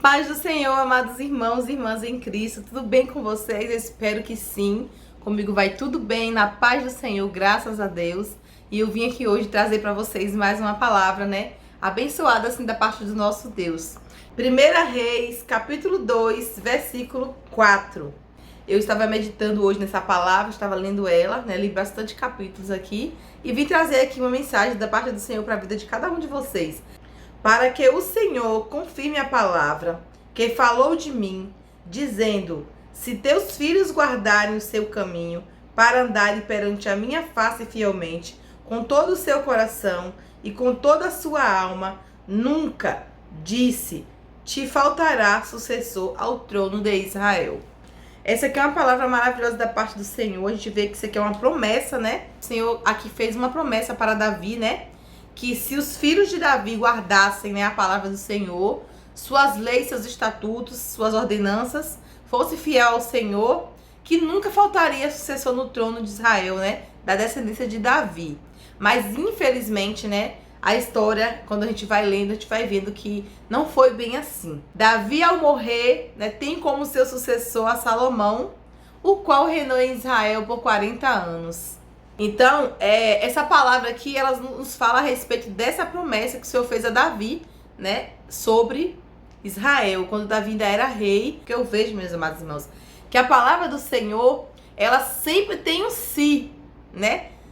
Paz do Senhor, amados irmãos e irmãs em Cristo, tudo bem com vocês? Eu espero que sim. Comigo vai tudo bem, na paz do Senhor, graças a Deus. E eu vim aqui hoje trazer para vocês mais uma palavra, abençoada assim da parte do nosso Deus. 1 Reis, capítulo 2, versículo 4. Eu estava meditando hoje nessa palavra, estava lendo ela, li bastante capítulos aqui e vim trazer aqui uma mensagem da parte do Senhor para a vida de cada um de vocês. Para que o Senhor confirme a palavra que falou de mim, dizendo: se teus filhos guardarem o seu caminho, para andarem perante a minha face fielmente, com todo o seu coração e com toda a sua alma, nunca, disse, te faltará sucessor ao trono de Israel. Essa aqui é uma palavra maravilhosa da parte do Senhor. A gente vê que isso aqui é uma promessa, O Senhor aqui fez uma promessa para Davi, que se os filhos de Davi guardassem, a palavra do Senhor, suas leis, seus estatutos, suas ordenanças, fosse fiel ao Senhor, que nunca faltaria sucessor no trono de Israel, da descendência de Davi. Mas, infelizmente, a história, quando a gente vai lendo, a gente vai vendo que não foi bem assim. Davi, ao morrer, tem como seu sucessor a Salomão, o qual reinou em Israel por 40 anos. Então, essa palavra aqui, ela nos fala a respeito dessa promessa que o Senhor fez a Davi, sobre Israel, quando Davi ainda era rei. Que eu vejo, meus amados irmãos, que a palavra do Senhor, ela sempre tem um se,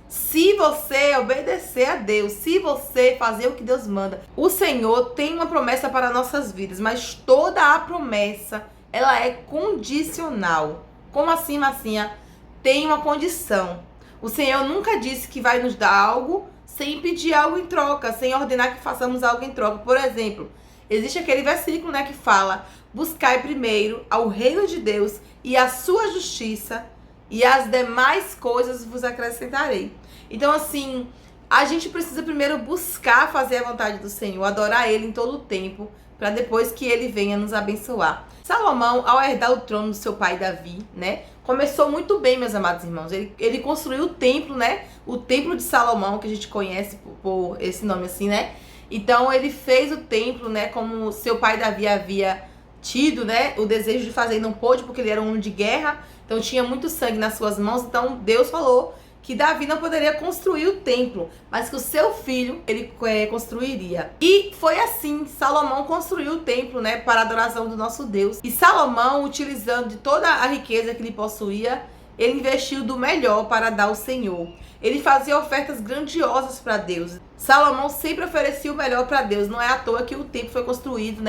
Se você obedecer a Deus, se você fazer o que Deus manda, o Senhor tem uma promessa para nossas vidas, mas toda a promessa, ela é condicional. Como assim, Marcinha? Tem uma condição. O Senhor nunca disse que vai nos dar algo sem pedir algo em troca, sem ordenar que façamos algo em troca. Por exemplo, existe aquele versículo, que fala: buscai primeiro ao reino de Deus e a sua justiça, e as demais coisas vos acrescentarei. Então, assim, a gente precisa primeiro buscar fazer a vontade do Senhor, adorar Ele em todo o tempo, para depois que Ele venha nos abençoar. Salomão, ao herdar o trono do seu pai Davi, começou muito bem, meus amados irmãos. Ele construiu o templo, o templo de Salomão, que a gente conhece por esse nome assim, Então, ele fez o templo, como seu pai Davi havia tido, o desejo de fazer e não pôde, porque ele era um homem de guerra, então tinha muito sangue nas suas mãos. Então, Deus falou que Davi não poderia construir o templo, mas que o seu filho, ele construiria. E foi assim, Salomão construiu o templo, para a adoração do nosso Deus. E Salomão, utilizando de toda a riqueza que ele possuía, ele investiu do melhor para dar ao Senhor. Ele fazia ofertas grandiosas para Deus. Salomão sempre oferecia o melhor para Deus. Não é à toa que o templo foi construído,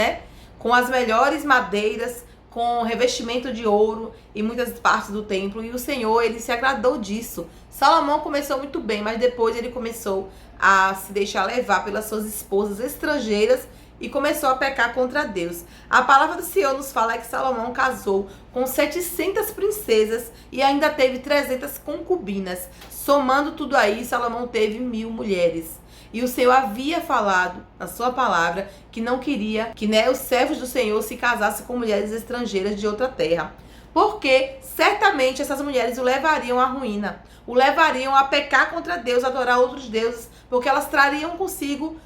com as melhores madeiras, com revestimento de ouro em muitas partes do templo, e o Senhor, ele se agradou disso. Salomão começou muito bem, mas depois ele começou a se deixar levar pelas suas esposas estrangeiras e começou a pecar contra Deus. A palavra do Senhor nos fala que Salomão casou com 700 princesas e ainda teve 300 concubinas. Somando tudo aí, Salomão teve 1000 mulheres. E o Senhor havia falado na sua palavra que não queria que os servos do Senhor se casassem com mulheres estrangeiras de outra terra. Porque certamente essas mulheres o levariam à ruína, o levariam a pecar contra Deus, a adorar outros deuses, porque elas trariam consigo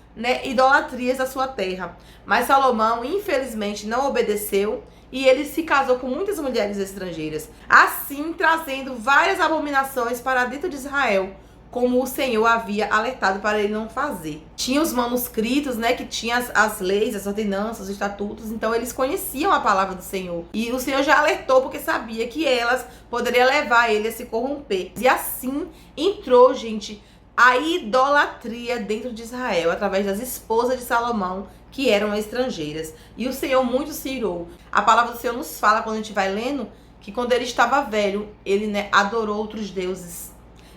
idolatrias da sua terra. Mas Salomão, infelizmente, não obedeceu e ele se casou com muitas mulheres estrangeiras, assim trazendo várias abominações para dentro de Israel, como o Senhor havia alertado para ele não fazer. Tinha os manuscritos, que tinha as leis, as ordenanças, os estatutos, então eles conheciam a palavra do Senhor. E o Senhor já alertou porque sabia que elas poderiam levar ele a se corromper. E assim entrou, gente, a idolatria dentro de Israel, através das esposas de Salomão, que eram estrangeiras. E o Senhor muito se irou. A palavra do Senhor nos fala, quando a gente vai lendo, que quando ele estava velho, ele adorou outros deuses.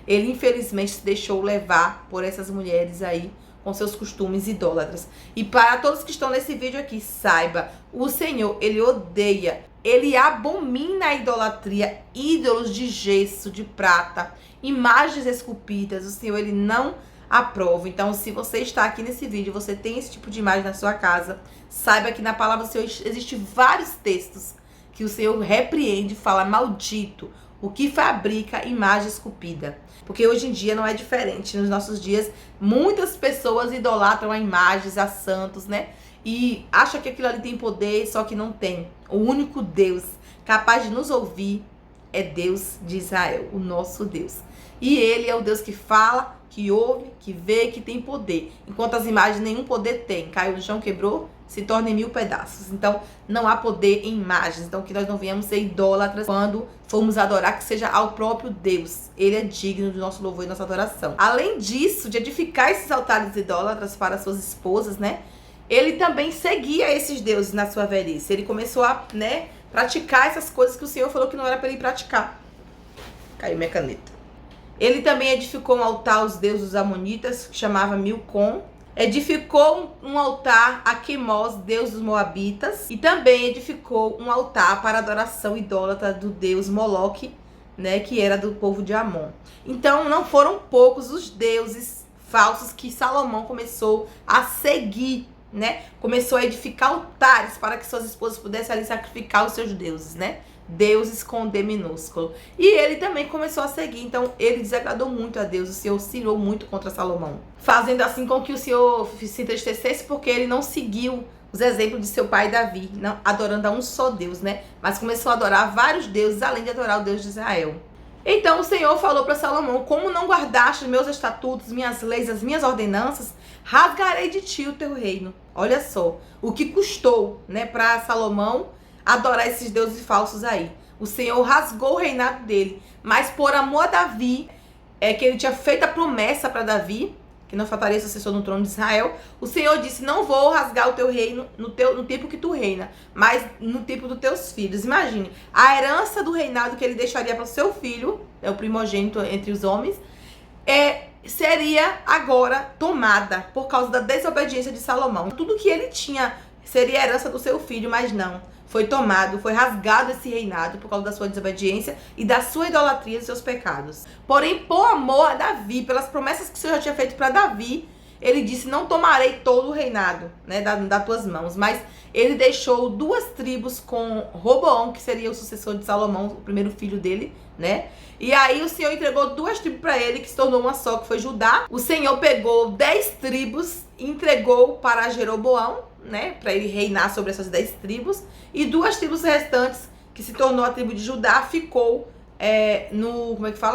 Ele, infelizmente, se deixou levar por essas mulheres aí, com seus costumes idólatras. E para todos que estão nesse vídeo aqui, saiba, o Senhor, ele odeia, ele abomina a idolatria, ídolos de gesso, de prata, imagens esculpidas. O Senhor, ele não aprova. Então, se você está aqui nesse vídeo, você tem esse tipo de imagem na sua casa, saiba que na palavra do Senhor existem vários textos que o Senhor repreende, fala: maldito o que fabrica imagem esculpida. Porque hoje em dia não é diferente. Nos nossos dias, muitas pessoas idolatram a imagens, a santos, e acha que aquilo ali tem poder, só que não tem. O único Deus capaz de nos ouvir é Deus de Israel, o nosso Deus. E ele é o Deus que fala, que ouve, que vê, que tem poder. Enquanto as imagens nenhum poder tem. Caiu no chão, quebrou, se torna em 1000 pedaços. Então, não há poder em imagens. Então, que nós não venhamos ser idólatras quando formos adorar, que seja ao próprio Deus. Ele é digno do nosso louvor e nossa adoração. Além disso, de edificar esses altares idólatras para suas esposas, né? Ele também seguia esses deuses na sua velhice. Ele começou a, né, praticar essas coisas que o Senhor falou que não era para ele praticar. Caiu minha caneta. Ele também edificou um altar aos deuses dos amonitas, que chamava Milcom. Edificou um altar a Quemos, deus dos moabitas. E também edificou um altar para adoração idólatra do deus Moloque, né, que era do povo de Amon. Então, não foram poucos os deuses falsos que Salomão começou a seguir, né? Começou a edificar altares para que suas esposas pudessem ali sacrificar os seus deuses, né? Deuses com D minúsculo. E ele também começou a seguir. Então, ele desagradou muito a Deus. O Senhor oscilou muito contra Salomão, fazendo assim com que o Senhor se entristecesse, porque ele não seguiu os exemplos de seu pai Davi, não, adorando a um só Deus, né? Mas começou a adorar vários deuses, além de adorar o Deus de Israel. Então, o Senhor falou para Salomão: como não guardaste meus estatutos, minhas leis, as minhas ordenanças, rasgarei de ti o teu reino. Olha só, o que custou, né, para Salomão adorar esses deuses falsos aí. O Senhor rasgou o reinado dele, mas por amor a Davi, que ele tinha feito a promessa para Davi, que não faltaria sucessor no trono de Israel, o Senhor disse: não vou rasgar o teu reino no tempo que tu reina, mas no tempo dos teus filhos. Imagine, a herança do reinado que ele deixaria para o seu filho, o primogênito entre os homens, seria agora tomada por causa da desobediência de Salomão. Tudo que ele tinha seria a herança do seu filho, mas não. Foi tomado, foi rasgado esse reinado por causa da sua desobediência e da sua idolatria e dos seus pecados. Porém, por amor a Davi, pelas promessas que o Senhor já tinha feito para Davi, ele disse: não tomarei todo o reinado, né, das tuas mãos. Mas ele deixou 2 tribos com Roboão, que seria o sucessor de Salomão, o primeiro filho dele, né? E aí o Senhor entregou 2 tribos para ele, que se tornou uma só, que foi Judá. O Senhor pegou 10 tribos e entregou para Jeroboão, né, para ele reinar sobre essas 10 tribos. E 2 tribos restantes, que se tornou a tribo de Judá, ficou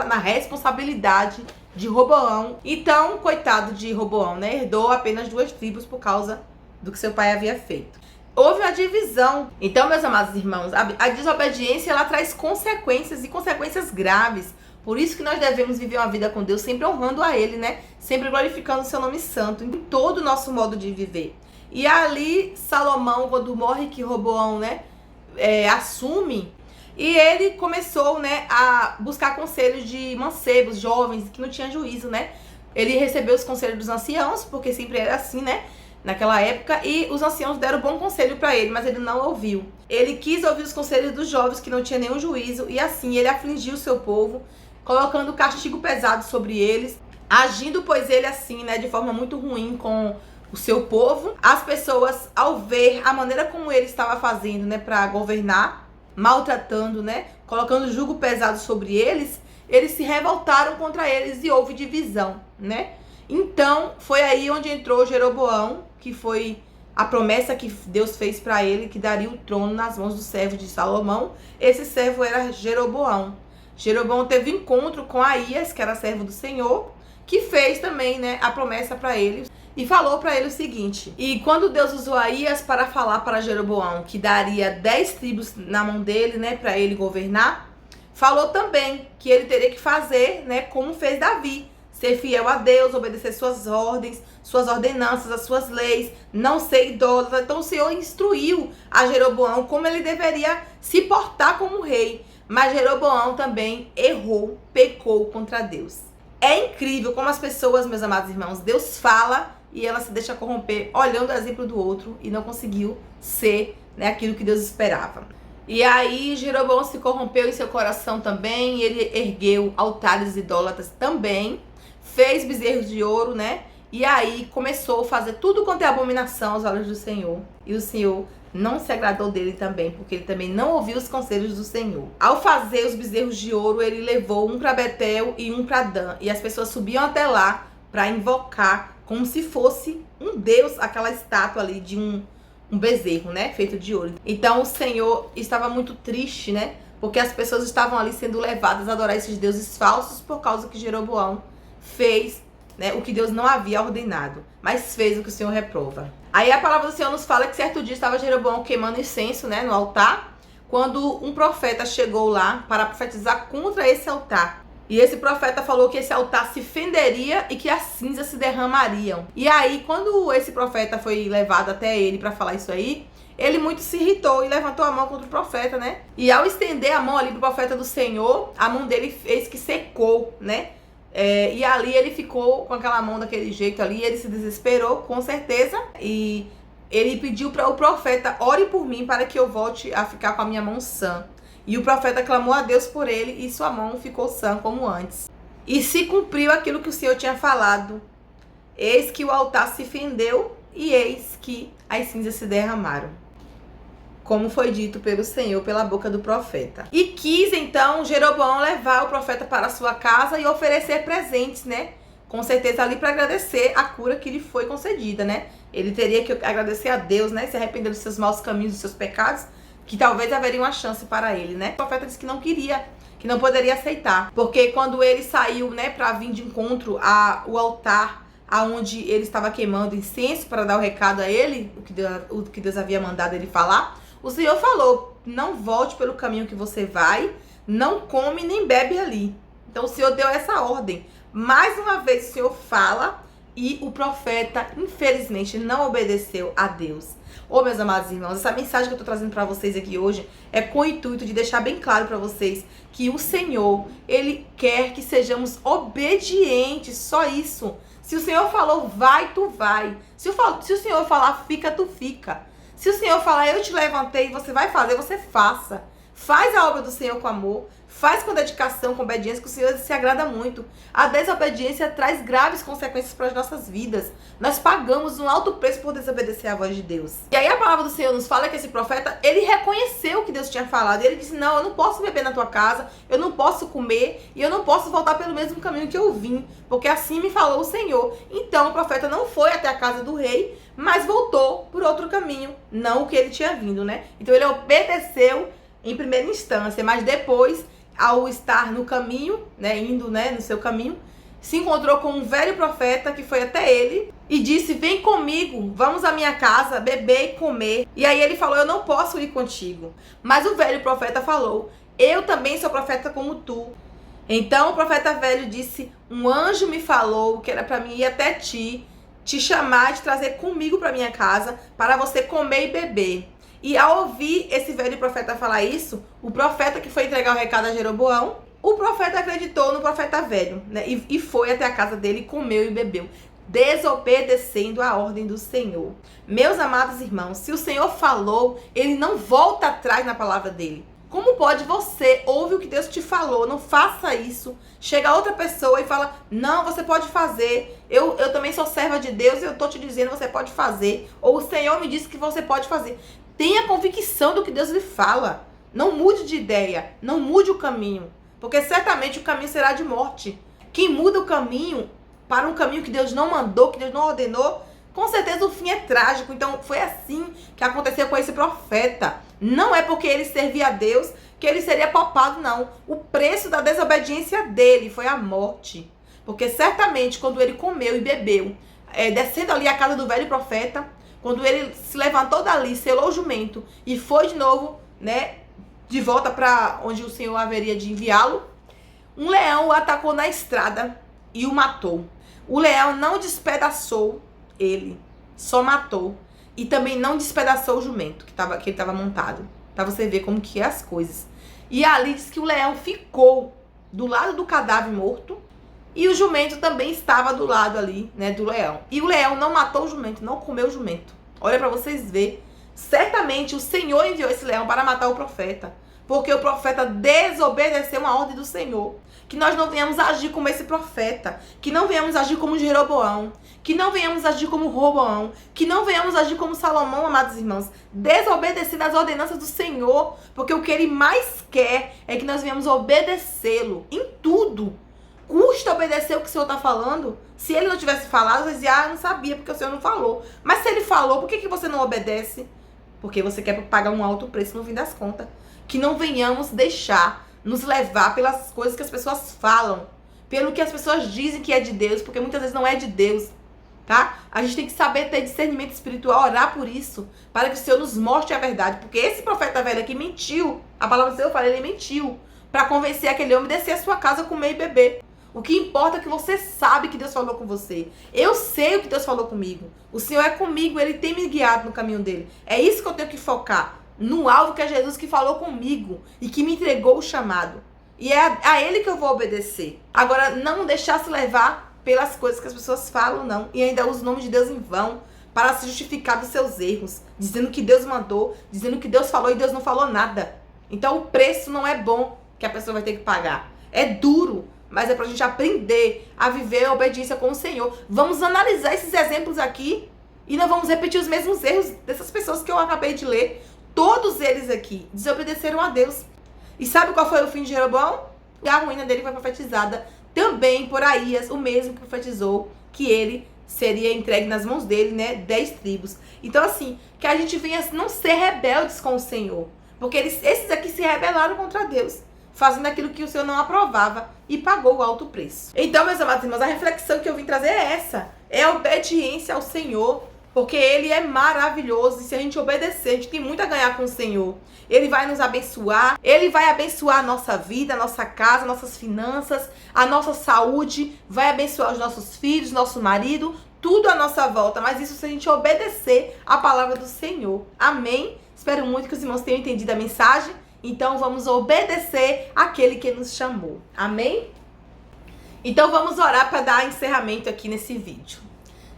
na responsabilidade de Roboão. Então, coitado de Roboão, né, herdou apenas 2 tribos por causa do que seu pai havia feito. Houve uma divisão. Então, meus amados irmãos, a desobediência, ela traz consequências, e consequências graves. Por isso que nós devemos viver uma vida com Deus, sempre honrando a Ele, né? Sempre glorificando o seu nome santo em todo o nosso modo de viver. E ali, Salomão, quando morre, que Roboão, né, assume, e ele começou, né, a buscar conselhos de mancebos, jovens, que não tinham juízo, né? Ele recebeu os conselhos dos anciãos, porque sempre era assim, né, naquela época, e os anciãos deram bom conselho para ele, mas ele não ouviu. Ele quis ouvir os conselhos dos jovens, que não tinham nenhum juízo, e assim ele afligiu o seu povo, colocando castigo pesado sobre eles, agindo, pois, ele assim, né, de forma muito ruim com o seu povo. As pessoas, ao ver a maneira como ele estava fazendo, né, para governar, maltratando, né, colocando jugo pesado sobre eles, eles se revoltaram contra eles e houve divisão, né? Então, foi aí onde entrou Jeroboão, que foi a promessa que Deus fez para ele, que daria o trono nas mãos do servo de Salomão. Esse servo era Jeroboão. Jeroboão teve encontro com Aías, que era servo do Senhor, que fez também, né, a promessa para ele. E falou para ele o seguinte: e quando Deus usou Aías para falar para Jeroboão que daria 10 tribos na mão dele, né, para ele governar, falou também que ele teria que fazer, né, como fez Davi, ser fiel a Deus, obedecer suas ordens, suas ordenanças, as suas leis, não ser idólatra. Então o Senhor instruiu a Jeroboão como ele deveria se portar como rei. Mas Jeroboão também errou, pecou contra Deus. É incrível como as pessoas, meus amados irmãos, Deus fala e ela se deixa corromper olhando o exemplo do outro e não conseguiu ser, né, aquilo que Deus esperava. E aí Jeroboão se corrompeu em seu coração também, ele ergueu altares idólatras também, fez bezerros de ouro, né? E aí começou a fazer tudo quanto é abominação aos olhos do Senhor. E o Senhor não se agradou dele também, porque ele também não ouviu os conselhos do Senhor. Ao fazer os bezerros de ouro, ele levou um para Betel e um para Dan. E as pessoas subiam até lá para invocar como se fosse um deus, aquela estátua ali de um bezerro, né, feito de ouro. Então o Senhor estava muito triste, né, porque as pessoas estavam ali sendo levadas a adorar esses deuses falsos por causa que Jeroboão fez, né, o que Deus não havia ordenado, mas fez o que o Senhor reprova. Aí a palavra do Senhor nos fala que certo dia estava Jeroboão queimando incenso, né, no altar, quando um profeta chegou lá para profetizar contra esse altar. E esse profeta falou que esse altar se fenderia e que as cinzas se derramariam. E aí, quando esse profeta foi levado até ele para falar isso aí, ele muito se irritou e levantou a mão contra o profeta, né? E ao estender a mão ali pro profeta do Senhor, a mão dele fez que secou, né? E ali ele ficou com aquela mão daquele jeito ali, ele se desesperou, com certeza, e ele pediu para o profeta: ore por mim para que eu volte a ficar com a minha mão sã. E o profeta clamou a Deus por ele e sua mão ficou sã como antes. E se cumpriu aquilo que o Senhor tinha falado. Eis que o altar se fendeu e eis que as cinzas se derramaram, como foi dito pelo Senhor pela boca do profeta. E quis então Jeroboão levar o profeta para a sua casa e oferecer presentes, né? Com certeza ali para agradecer a cura que lhe foi concedida, né? Ele teria que agradecer a Deus, né? Se arrepender dos seus maus caminhos, dos seus pecados, que talvez haveria uma chance para ele, né? O profeta disse que não queria, que não poderia aceitar, porque quando ele saiu, né, para vir de encontro ao altar aonde ele estava queimando incenso para dar o recado a ele, o que Deus havia mandado ele falar, o Senhor falou: não volte pelo caminho que você vai, não come nem bebe ali. Então o Senhor deu essa ordem. Mais uma vez o Senhor fala e o profeta, infelizmente, não obedeceu a Deus. Ô, meus amados irmãos, essa mensagem que eu tô trazendo para vocês aqui hoje é com o intuito de deixar bem claro para vocês que o Senhor, Ele quer que sejamos obedientes, só isso. Se o Senhor falou vai, tu vai. Se o Senhor falar fica, tu fica. Se o Senhor falar eu te levantei e você vai fazer, você faça. Faz a obra do Senhor com amor, faz com dedicação, com obediência, que o Senhor se agrada muito. A desobediência traz graves consequências para as nossas vidas. Nós pagamos um alto preço por desobedecer à voz de Deus. E aí a palavra do Senhor nos fala que esse profeta, ele reconheceu o que Deus tinha falado. Ele disse: não, eu não posso beber na tua casa, eu não posso comer e eu não posso voltar pelo mesmo caminho que eu vim, porque assim me falou o Senhor. Então o profeta não foi até a casa do rei, mas voltou por outro caminho, não o que ele tinha vindo, né? Então ele obedeceu em primeira instância, mas depois, ao estar no caminho, né, indo, né, no seu caminho, se encontrou com um velho profeta que foi até ele e disse: vem comigo, vamos à minha casa, beber e comer. E aí ele falou: eu não posso ir contigo. Mas o velho profeta falou: eu também sou profeta como tu. Então o profeta velho disse: um anjo me falou que era para mim ir até ti, te chamar, te trazer comigo para minha casa, para você comer e beber. E ao ouvir esse velho profeta falar isso, o profeta que foi entregar o recado a Jeroboão, o profeta acreditou no profeta velho, né? E foi até a casa dele, comeu e bebeu, desobedecendo a ordem do Senhor. Meus amados irmãos, se o Senhor falou, ele não volta atrás na palavra dele. Como pode você ouvir o que Deus te falou, não faça isso, chega outra pessoa e fala: não, você pode fazer, eu também sou serva de Deus e eu tô te dizendo você pode fazer, ou o Senhor me disse que você pode fazer. Tenha convicção do que Deus lhe fala. Não mude de ideia, não mude o caminho, porque certamente o caminho será de morte. Quem muda o caminho para um caminho que Deus não mandou, que Deus não ordenou, com certeza o fim é trágico. Então foi assim que aconteceu com esse profeta. Não é porque ele servia a Deus que ele seria poupado, não. O preço da desobediência dele foi a morte. Porque certamente quando ele comeu e bebeu, descendo ali a casa do velho profeta, quando ele se levantou dali, selou o jumento e foi de novo, né, de volta para onde o Senhor haveria de enviá-lo, um leão o atacou na estrada e o matou. O leão não despedaçou ele, só matou. E também não despedaçou o jumento que ele estava montado. Para você ver como que é as coisas. E ali diz que o leão ficou do lado do cadáver morto. E o jumento também estava do lado ali, né, do leão. E o leão não matou o jumento, não comeu o jumento. Olha para vocês verem. Certamente o Senhor enviou esse leão para matar o profeta. Porque o profeta desobedeceu uma ordem do Senhor. Que nós não venhamos agir como esse profeta. Que não venhamos agir como Jeroboão. Que não venhamos agir como Roboão. Que não venhamos agir como Salomão, amados irmãos. Desobedecendo as ordenanças do Senhor. Porque o que ele mais quer é que nós venhamos obedecê-lo em tudo. Custa obedecer o que o Senhor está falando? Se ele não tivesse falado, você dizia: eu não sabia porque o Senhor não falou. Mas se ele falou, por que você não obedece? Porque você quer pagar um alto preço no fim das contas. Que não venhamos deixar nos levar pelas coisas que as pessoas falam, pelo que as pessoas dizem que é de Deus, porque muitas vezes não é de Deus, tá? A gente tem que saber ter discernimento espiritual, orar por isso, para que o Senhor nos mostre a verdade, porque esse profeta velho aqui mentiu, a palavra do Senhor fala, ele mentiu, para convencer aquele homem a descer à sua casa, comer e beber. O que importa é que você sabe que Deus falou com você. Eu sei o que Deus falou comigo. O Senhor é comigo, Ele tem me guiado no caminho dele. É isso que eu tenho que focar, no alvo que é Jesus que falou comigo e que me entregou o chamado. E é a Ele que eu vou obedecer. Agora, não deixar se levar pelas coisas que as pessoas falam, não. E ainda usa o nome de Deus em vão para se justificar dos seus erros. Dizendo que Deus mandou, dizendo que Deus falou e Deus não falou nada. Então, o preço não é bom que a pessoa vai ter que pagar. É duro. Mas é pra gente aprender a viver a obediência com o Senhor. Vamos analisar esses exemplos aqui e não vamos repetir os mesmos erros dessas pessoas que eu acabei de ler. Todos eles aqui desobedeceram a Deus. E sabe qual foi o fim de Jeroboão? A ruína dele foi profetizada também por Aías, o mesmo que profetizou que ele seria entregue nas mãos dele, né? 10 tribos. Então assim, que a gente venha não ser rebeldes com o Senhor. Porque esses aqui se rebelaram contra Deus, fazendo aquilo que o Senhor não aprovava e pagou o alto preço. Então, meus amados irmãos, a reflexão que eu vim trazer é essa. É a obediência ao Senhor, porque Ele é maravilhoso. E se a gente obedecer, a gente tem muito a ganhar com o Senhor. Ele vai nos abençoar. Ele vai abençoar a nossa vida, a nossa casa, nossas finanças, a nossa saúde. Vai abençoar os nossos filhos, nosso marido, tudo à nossa volta. Mas isso se a gente obedecer a palavra do Senhor. Amém? Espero muito que os irmãos tenham entendido a mensagem. Então vamos obedecer aquele que nos chamou. Amém? Então vamos orar para dar encerramento aqui nesse vídeo.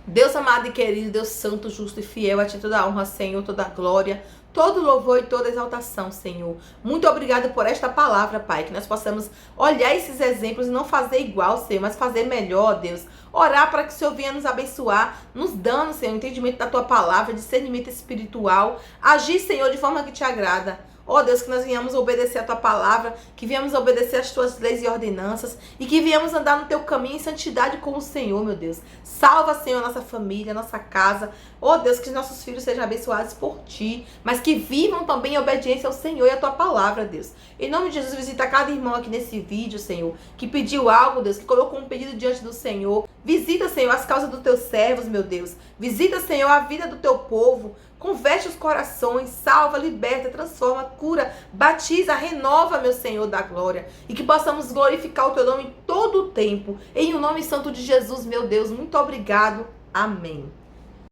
Deus amado e querido, Deus santo, justo e fiel, a ti toda a honra, Senhor, toda a glória, todo louvor e toda exaltação, Senhor. Muito obrigado por esta palavra, Pai, que nós possamos olhar esses exemplos e não fazer igual, Senhor, mas fazer melhor, Deus. Orar para que o Senhor venha nos abençoar, nos dando, Senhor, entendimento da tua palavra, discernimento espiritual. Agir, Senhor, de forma que te agrada. Ó Deus, que nós venhamos obedecer a tua palavra, que venhamos obedecer as tuas leis e ordenanças e que venhamos andar no teu caminho em santidade com o Senhor, meu Deus. Salva, Senhor, nossa família, nossa casa. Ó Deus, que nossos filhos sejam abençoados por ti, mas que vivam também em obediência ao Senhor e à tua palavra, Deus. Em nome de Jesus, visita cada irmão aqui nesse vídeo, Senhor, que pediu algo, Deus, que colocou um pedido diante do Senhor. Visita, Senhor, as causas dos teus servos, meu Deus. Visita, Senhor, a vida do teu povo. Converte os corações, salva, liberta, transforma, cura, batiza, renova, meu Senhor da glória. E que possamos glorificar o teu nome em todo o tempo. Em o nome santo de Jesus, meu Deus, muito obrigado. Amém.